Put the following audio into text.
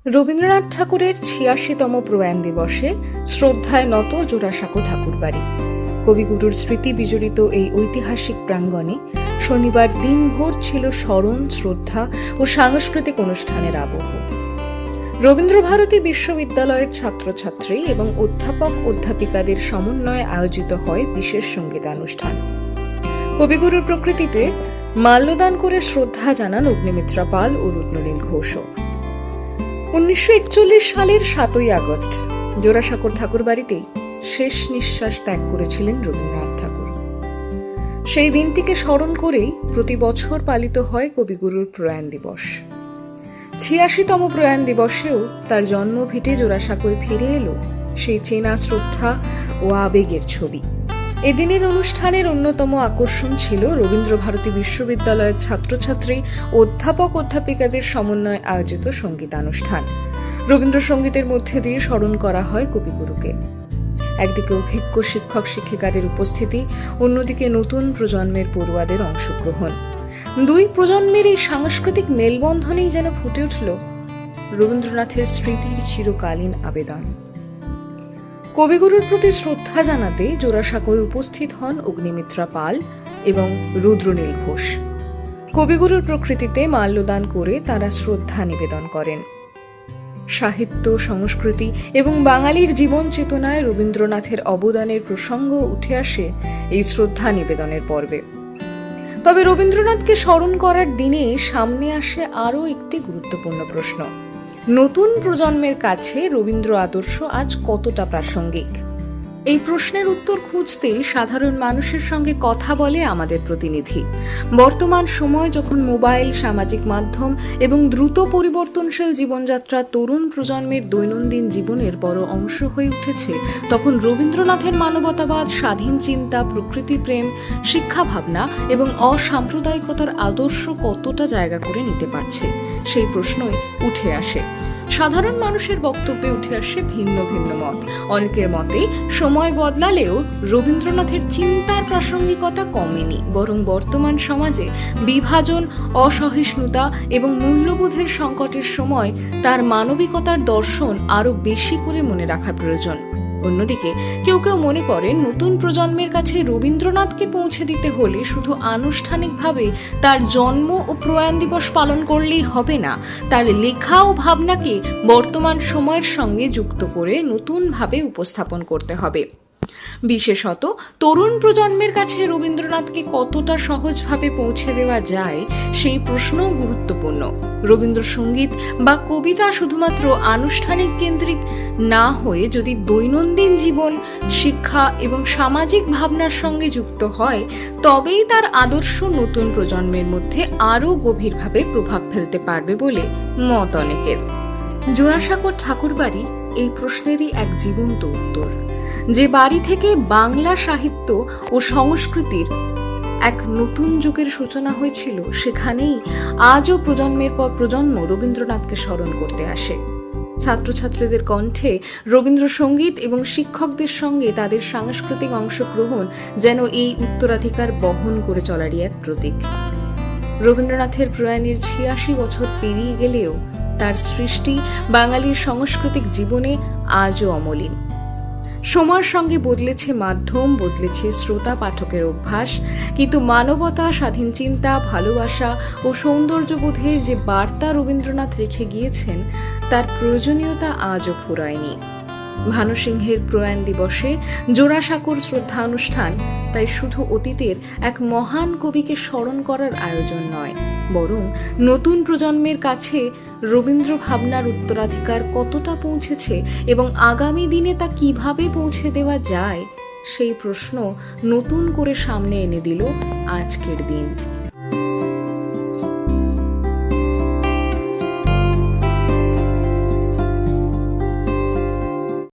রবীন্দ্রনাথ ঠাকুরের ৮৬তম প্রয়াণ দিবসে শ্রদ্ধায় নত জোড়াসাঁকো ঠাকুরবাড়ি। কবিগুরুর স্মৃতি বিজড়িত এই ঐতিহাসিক প্রাঙ্গণে শনিবার দিনভর ছিল স্মরণ, শ্রদ্ধা ও সাংস্কৃতিক অনুষ্ঠানের আবহ। রবীন্দ্রভারতী বিশ্ববিদ্যালয়ের ছাত্রছাত্রী এবং অধ্যাপক অধ্যাপিকাদের সমন্বয়ে আয়োজিত হয় বিশেষ সঙ্গীতানুষ্ঠান। কবিগুরুর প্রকৃতিতে মাল্যদান করে শ্রদ্ধা জানান অগ্নিমিত্রা পাল ও রুদ্রনীল ঘোষ। ১৯৪১ সালের ৭ই আগস্ট জোড়াসাঁকোর ঠাকুরবাড়িতেই শেষ নিঃশ্বাস ত্যাগ করেছিলেন রবীন্দ্রনাথ ঠাকুর। সেই দিনটিকে স্মরণ করেই প্রতি বছর পালিত হয় কবিগুরুর প্রয়াণ দিবস। ৮৬তম প্রয়াণ দিবসেও তার জন্মভিটে জোড়াসাঁকোয় ফিরে এলো সেই চেনা শ্রদ্ধা ও আবেগের ছবি। এদিনের অনুষ্ঠানের অন্যতম আকর্ষণ ছিল রবীন্দ্রভারতী বিশ্ববিদ্যালয়ের ছাত্রছাত্রী, অধ্যাপক অধ্যাপিকাদের সমন্বয়ে আয়োজিত সঙ্গীতানুষ্ঠান। রবীন্দ্রসঙ্গীতের মধ্যে দিয়ে স্মরণ করা হয় কবিগুরুকে। একদিকে অভিজ্ঞ শিক্ষক শিক্ষিকাদের উপস্থিতি, অন্যদিকে নতুন প্রজন্মের পড়ুয়াদের অংশগ্রহণ। দুই প্রজন্মের এই সাংস্কৃতিক মেলবন্ধনেই যেন ফুটে উঠল রবীন্দ্রনাথের স্মৃতির চিরকালীন আবেদন। কবিগুরুর প্রতি শ্রদ্ধা জানাতে জোড়াসাঁকোয় উপস্থিত হন অগ্নিমিত্রা পাল এবং রুদ্রনীল ঘোষ। কবিগুরুর প্রকৃতিতে মাল্যদান করে তারা শ্রদ্ধা নিবেদন করেন। সাহিত্য, সংস্কৃতি এবং বাঙালির জীবন চেতনায় রবীন্দ্রনাথের অবদানের প্রসঙ্গ উঠে আসে এই শ্রদ্ধা নিবেদনের পর্বে। তবে রবীন্দ্রনাথকে স্মরণ করার দিনে সামনে আসে আরও একটি গুরুত্বপূর্ণ প্রশ্ন: নতুন প্রজন্মের কাছে রবীন্দ্র আদর্শ আজ কতটা প্রাসঙ্গিক? এই প্রশ্নের উত্তর খুঁজতে সাধারণ মানুষের সঙ্গে কথা বলে আমাদের প্রতিনিধি। বর্তমান সময় যখন মোবাইল, সামাজিক মাধ্যম এবং দ্রুত পরিবর্তনশীল জীবনযাত্রা তরুণ প্রজন্মের দৈনন্দিন জীবনের বড় অংশ হয়ে উঠেছে, তখন রবীন্দ্রনাথের মানবতাবাদ, স্বাধীন চিন্তা, প্রকৃতিপ্রেম, শিক্ষা ভাবনা এবং অসাম্প্রদায়িকতার আদর্শ কতটা জায়গা করে নিতে পারছে, সেই প্রশ্নই উঠে আসে। সাধারণ মানুষের বক্তব্যে উঠে আসে ভিন্ন ভিন্ন মত। অনেকের মতে সময় বদলালেও রবীন্দ্রনাথের চিন্তার প্রাসঙ্গিকতা কমেনি, বরং বর্তমান সমাজে বিভাজন, অসহিষ্ণুতা এবং মূল্যবোধের সংকটের সময় তার মানবিকতার দর্শন আরো বেশি করে মনে রাখা প্রয়োজন। অন্যদিকে কেউ কেউ মনে করেন নতুন প্রজন্মের কাছে রবীন্দ্রনাথকে পৌঁছে দিতে হলে শুধু আনুষ্ঠানিকভাবে তার জন্ম ও প্রয়াণ দিবস পালন করলেই হবে না, তার লেখা ও ভাবনাকে বর্তমান সময়ের সঙ্গে যুক্ত করে নতুনভাবে উপস্থাপন করতে হবে। বিশেষত তরুণ প্রজন্মের কাছে রবীন্দ্রনাথকে কতটা সহজভাবে পৌঁছে দেওয়া যায়, সেই প্রশ্নও গুরুত্বপূর্ণ। রবীন্দ্রসঙ্গীত বা কবিতা শুধুমাত্র আনুষ্ঠানিক কেন্দ্রিক না হয়ে যদি দৈনন্দিন জীবন, শিক্ষা এবং সামাজিক ভাবনার সঙ্গে যুক্ত হয়, তবেই তার আদর্শ নতুন প্রজন্মের মধ্যে আরও গভীরভাবে প্রভাব ফেলতে পারবে বলে মত অনেকের। জোড়াসাঁকোর ঠাকুরবাড়ি এই প্রশ্নেরই এক জীবন্ত উত্তর। যে বাড়ি থেকে বাংলা সাহিত্য ও সংস্কৃতির এক নতুন যুগের সূচনা হয়েছিল, সেখানেই আজও প্রজন্মের পর প্রজন্ম রবীন্দ্রনাথকে স্মরণ করতে আসে। ছাত্রছাত্রীদের কণ্ঠে রবীন্দ্রসঙ্গীত এবং শিক্ষকদের সঙ্গে তাদের সাংস্কৃতিক অংশগ্রহণ যেন এই উত্তরাধিকার বহন করে চলারই এক প্রতীক। রবীন্দ্রনাথের প্রয়াণের ৮৬ বছর পেরিয়ে গেলেও তার সৃষ্টি বাঙালির সাংস্কৃতিক জীবনে আজও অমলিন। সময়ের সঙ্গে বদলেছে মাধ্যম, বদলেছে শ্রোতা পাঠকের অভ্যাস, কিন্তু মানবতা, স্বাধীন চিন্তা, ভালোবাসা ও সৌন্দর্যবোধের যে বার্তা রবীন্দ্রনাথ রেখে গিয়েছেন, তার প্রয়োজনীয়তা আজও ফুরায়নি। ভানু সিংহের প্রয়াণ দিবসে জোড়াসাঁকোর শ্রদ্ধা অনুষ্ঠান তাই শুধু অতীতের এক মহান কবিকে স্মরণ করার আয়োজন নয়, বরং নতুন প্রজন্মের কাছে রবীন্দ্র ভাবনার উত্তরাধিকার কতটা পৌঁছেছে এবং আগামী দিনে তা কিভাবে পৌঁছে দেওয়া যায়, সেই প্রশ্ন নতুন করে সামনে এনে দিল আজকের দিন।